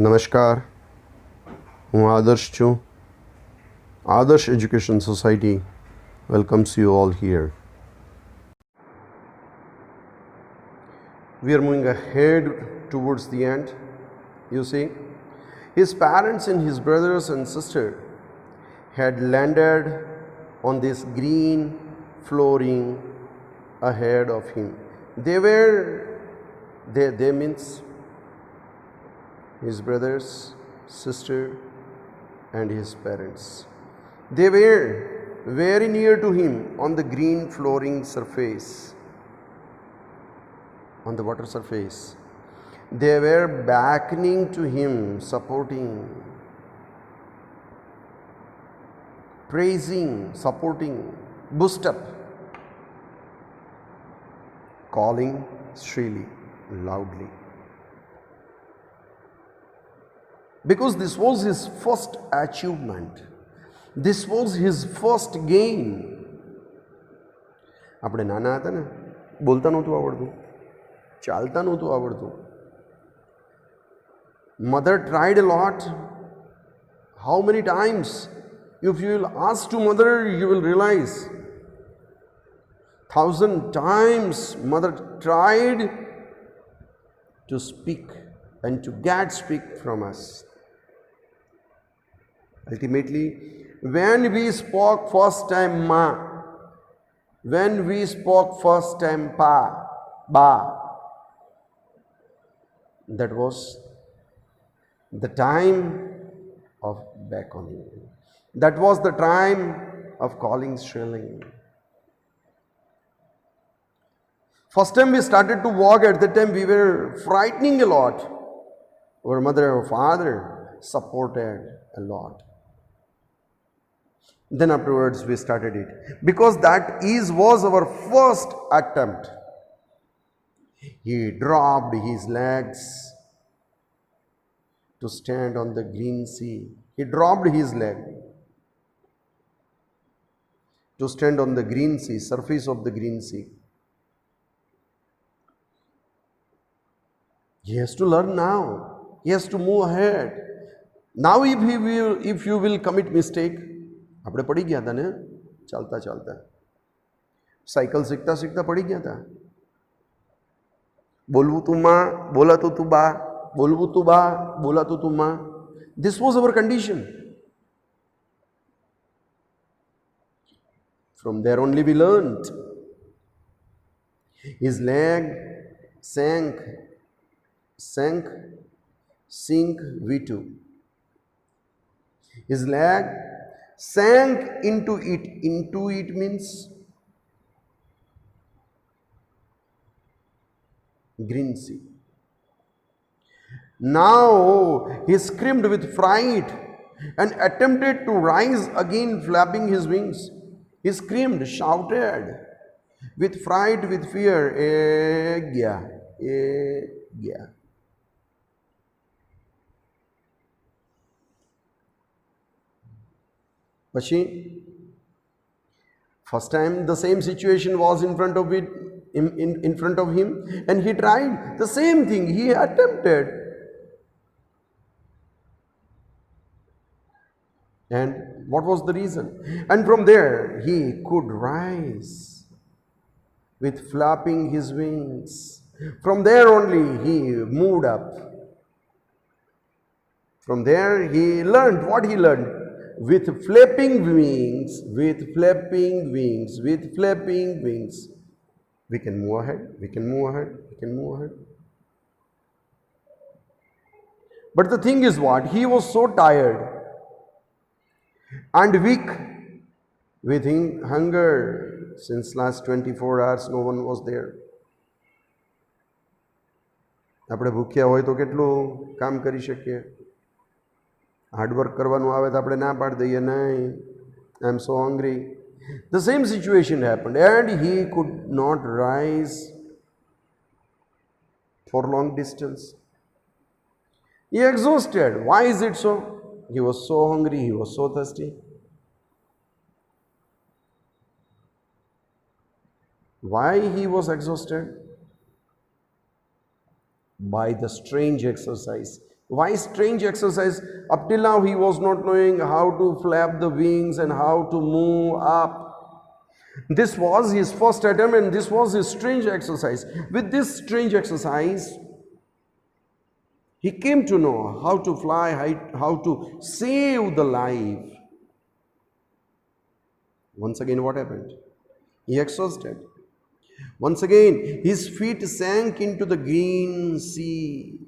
નમસ્કાર, હું આદર્શ છું. Adarsh Education Society welcomes you all here. We are moving ahead towards the end. You see, his parents and his brothers and sister had landed on this green flooring ahead of him. They means his brothers, sister, and his parents. They were very near to him on the green flooring surface, on the water surface. They were beckoning to him, supporting, praising, supporting, boost up, calling shrilly, loudly. Because this was his first achievement. This was his first gain. આપણે નાના હતા ને, બોલતા નહોતું આવડતું, ચાલતા નહોતું આવડતું. Mother tried a lot. How many times? If you will ask to mother, you will realize 1,000 times mother tried to speak and to get speak from us. Ultimately, when we spoke first time ma, when we spoke first time pa, ba, that was the time of beckoning. That was the time of calling shrilling. First time we started to walk, at that time we were frightening a lot. Our mother, our father supported a lot. Then afterwards we started it. Because that was our first attempt. He dropped his legs to stand on the green sea. He dropped his leg to stand on the green sea, surface of the green sea. He has to learn now. He has to move ahead. Now if you will commit mistake, આપણે પડી ગયા હતા ને ચાલતા ચાલતા, cycle શીખતા શીખતા પડી ગયા હતા. બોલવું તું માં, બોલાતું તું બા, બોલવું તું બા, બોલાતું તું માં. This was our condition. From there only we learned. His leg sank, sink V2. His leg sank into it. Into it means green sea. Now he screamed with fright and attempted to rise again, flapping his wings. He screamed, shouted with fright, with fear, Egya, Egya. Pachi, first time the same situation was in front of him, and he tried the same thing. He attempted, and what was the reason? And from there he could rise with flapping his wings. From there only he moved up. From there he learned what he learned. With flapping wings, with flapping wings, with flapping wings, we can move ahead, we can move ahead, we can move ahead. But the thing is what? He was so tired and weak with hunger. Since last 24 hours no one was there. આપણે ભૂખ્યા હોય તો કેટલું કામ કરી શકીએ? Hard work કરવાનું આવે તો આપણે ના પાડી દઈએ, નહીં, આઈ એમ સો hungry. The same situation happened, and he could not rise for long distance. He exhausted. Why is it so? He was so hungry, he was so thirsty. Why he was exhausted? By the strange exercise Why strange exercise? Up till now he was not knowing how to flap the wings and how to move up. This was his first attempt and this was his strange exercise. With this strange exercise, he came to know how to fly, how to save the life. Once again, what happened? He exhausted. Once again, his feet sank into the green sea,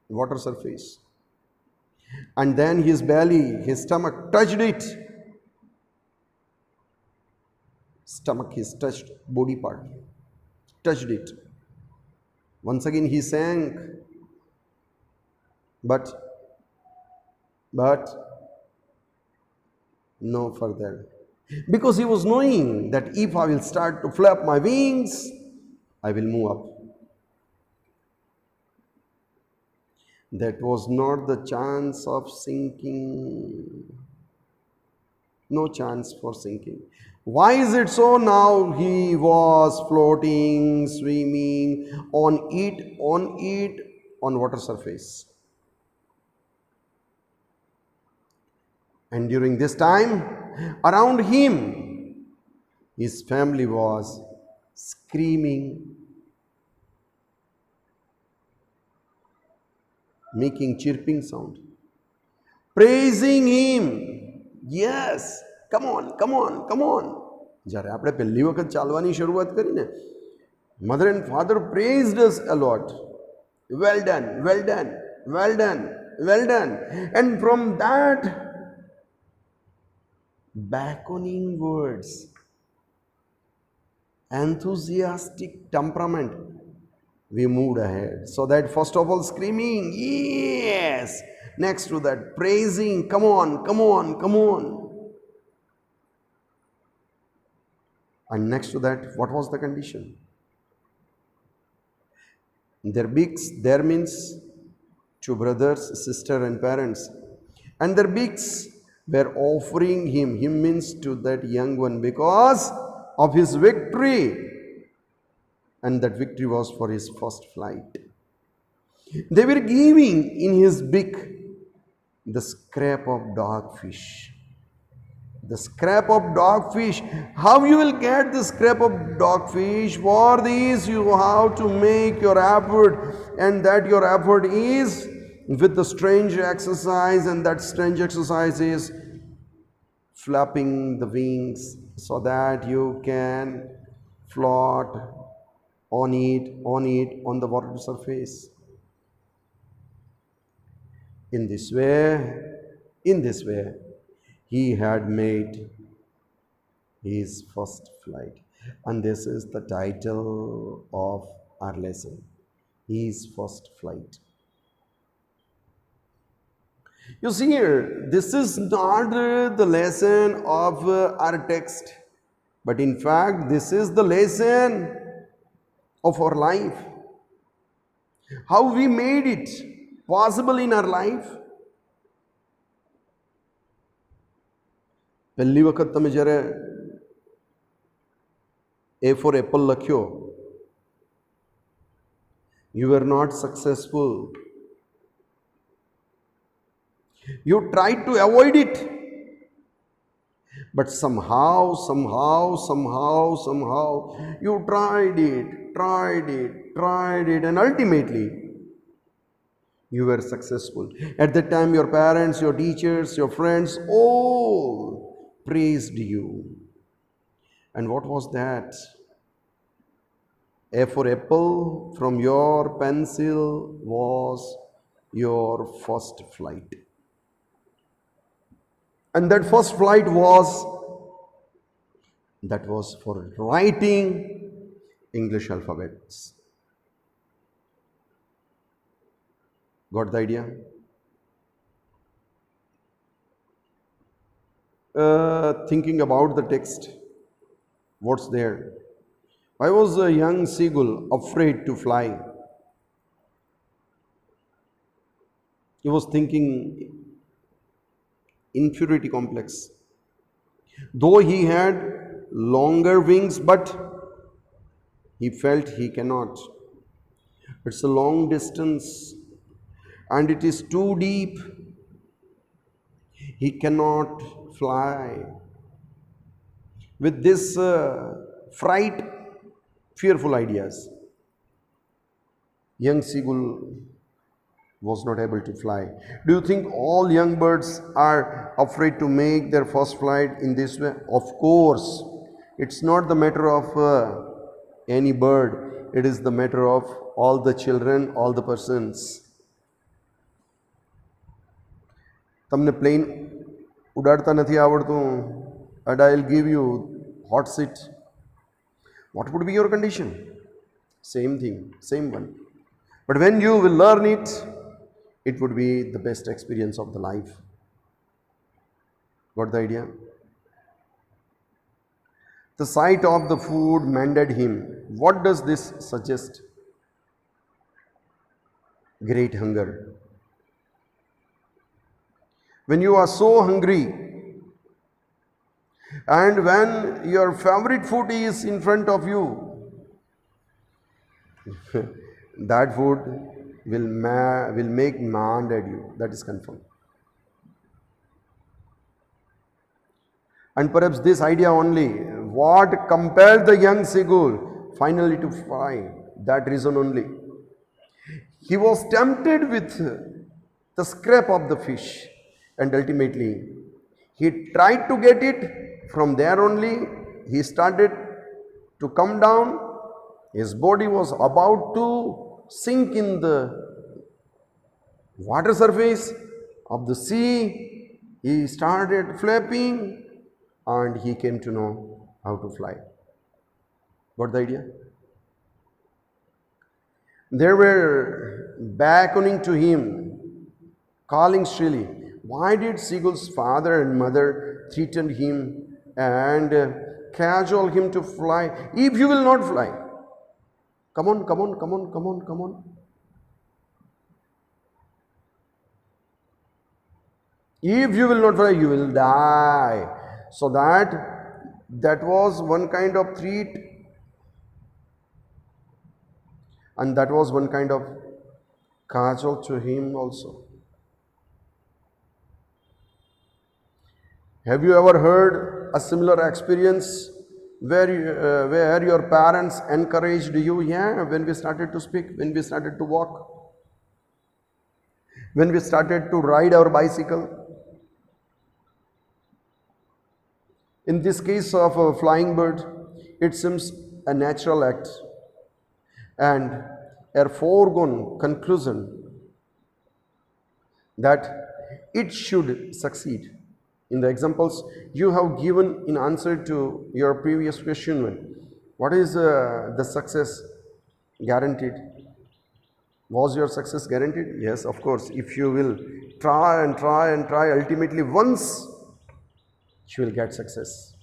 water surface. And then his belly, his stomach touched it. Stomach, his touched body part, touched it. Once again he sank, but no further. Because he was knowing that if I will start to flap my wings, I will move up. That was not the chance of sinking. No chance for sinking. Why is it so? Now he was floating, swimming on water surface. And during this time, around him, his family was screaming, making chirping sound, praising him. Yes, come on, come on, come on. જ્યારે આપણે પહેલી વખત ચાલવાની શરૂઆત કરીને, mother and father praised us a lot. Well done, well done, well done, well done. And from that beckoning words, enthusiastic temperament, we moved ahead. So that first of all screaming, yes. Next to that praising, come on, come on, come on. And next to that, what was the condition? There means two brothers, sister and parents. And their beaks were offering him. Him means to that young one, because of his victory. And that victory was for his first flight. They were giving in his beak the scrap of dogfish. The scrap of dogfish. How you will get the scrap of dogfish? For this you have to make your effort, and that your effort is with the strange exercise, and that strange exercise is flapping the wings so that you can float on the water surface. In this way, he had made his first flight. And this is the title of our lesson, his first flight. You see here, this is not the lesson of our text, but in fact, this is the lesson of our life. How we made it possible in our life. પહેલી વખત તમે જ્યારે A for apple લખ્યો, you were not successful. You tried to avoid it, but somehow you tried it, and ultimately you were successful. At that time, your parents, your teachers, your friends all praised you. And what was that? A for apple from your pencil was your first flight. And that first flight was for writing English alphabets. Got the idea? Thinking about the text, what's there? Why was a young seagull afraid to fly? He was thinking inferiority complex. Though he had longer wings, but he felt he cannot. It's a long distance and it is too deep. He cannot fly. With this fright, fearful ideas, young seagull was not able to fly. Do you think all young birds are afraid to make their first flight in this way? Of course. It's not the matter of any bird. It is the matter of all the children, all the persons. તમને plane ઉડાડતા નથી આવડતું, and I'll give you hot seat. What would be your condition? Same thing, same one. But when you will learn it, it would be the best experience of the life. Got the idea? The sight of the food mended him. What does this suggest? Great hunger. When you are so hungry and when your favorite food is in front of you, that food will make mad at you. That is confirmed. And perhaps this idea only, what compelled the young seagull finally to fly, that reason only. He was tempted with the scrap of the fish, and ultimately he tried to get it. From there only he started to come down. His body was about to sink in the water surface of the sea. He started flapping and he came to know how to fly. Got the idea? They were beckoning to him, calling shrilly. Why did seagull's father and mother threaten him and cajole him to fly? If you will not fly, come on, come on, come on, come on, come on. If you will not fly, you will die. So that was one kind of threat, and that was one kind of cajole to him also. Have you ever heard a similar experience where your parents encouraged you? Yeah, when we started to speak, when we started to walk, when we started to ride our bicycle. In this case of a flying bird, it seems a natural act and a foregone conclusion that it should succeed. In the examples you have given in answer to your previous question, what is the success guaranteed? Was your success guaranteed? Yes, of course. If you will try and try and try, ultimately once you will get success.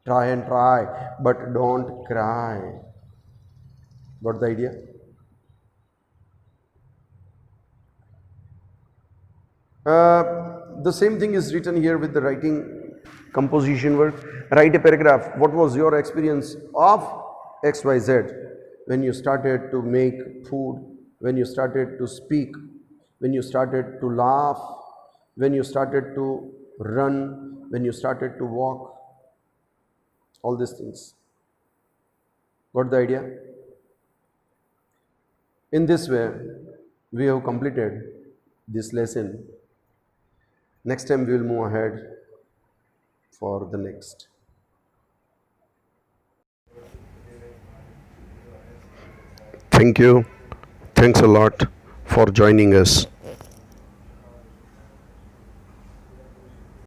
Try and try, but don't cry. Got the idea? The same thing is written here with the writing composition work. Write a paragraph. What was your experience of XYZ when you started to make food, when you started to speak, when you started to laugh, when you started to run, when you started to walk? All these things. Got the idea? In this way, we have completed this lesson. Next time we will move ahead for the next. Thank you. Thanks a lot for joining us.